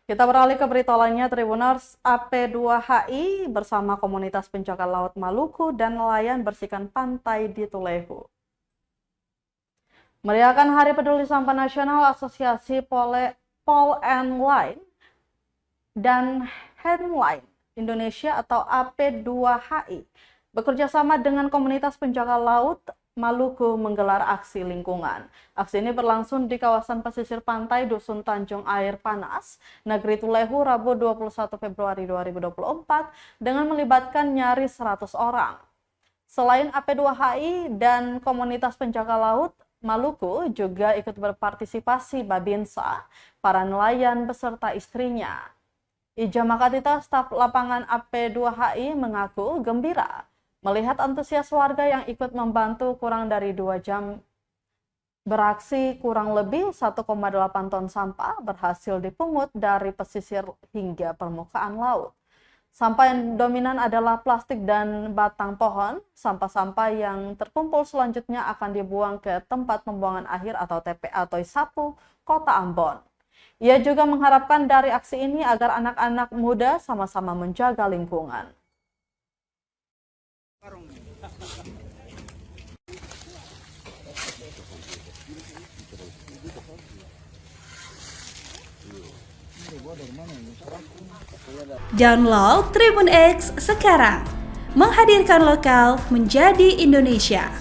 Kita beralih ke berita lainnya, Tribuners. AP2HI bersama komunitas penjaga laut Maluku dan nelayan bersihkan pantai di Tulehu. Meriahkan Hari Peduli Sampah Nasional, Asosiasi Pole and Line dan Handline Indonesia atau AP2HI bekerja sama dengan komunitas penjaga laut Maluku menggelar aksi lingkungan. Aksi ini berlangsung di kawasan pesisir pantai Dusun Tanjung Air Panas, Negeri Tulehu, Rabu 21 Februari 2024 dengan melibatkan nyaris 100 orang. Selain AP2HI dan komunitas penjaga laut, Maluku juga ikut berpartisipasi Babinsa, para nelayan beserta istrinya. Ija Makatita, staf lapangan AP2HI mengaku gembira melihat antusias warga yang ikut membantu kurang dari 2 jam beraksi. Kurang lebih 1,8 ton sampah berhasil dipungut dari pesisir hingga permukaan laut. Sampah yang dominan adalah plastik dan batang pohon. Sampah-sampah yang terkumpul selanjutnya akan dibuang ke tempat pembuangan akhir atau TPA atau Sapu, Kota Ambon. Ia juga mengharapkan dari aksi ini agar anak-anak muda sama-sama menjaga lingkungan. Download Tribun X sekarang, menghadirkan lokal menjadi Indonesia.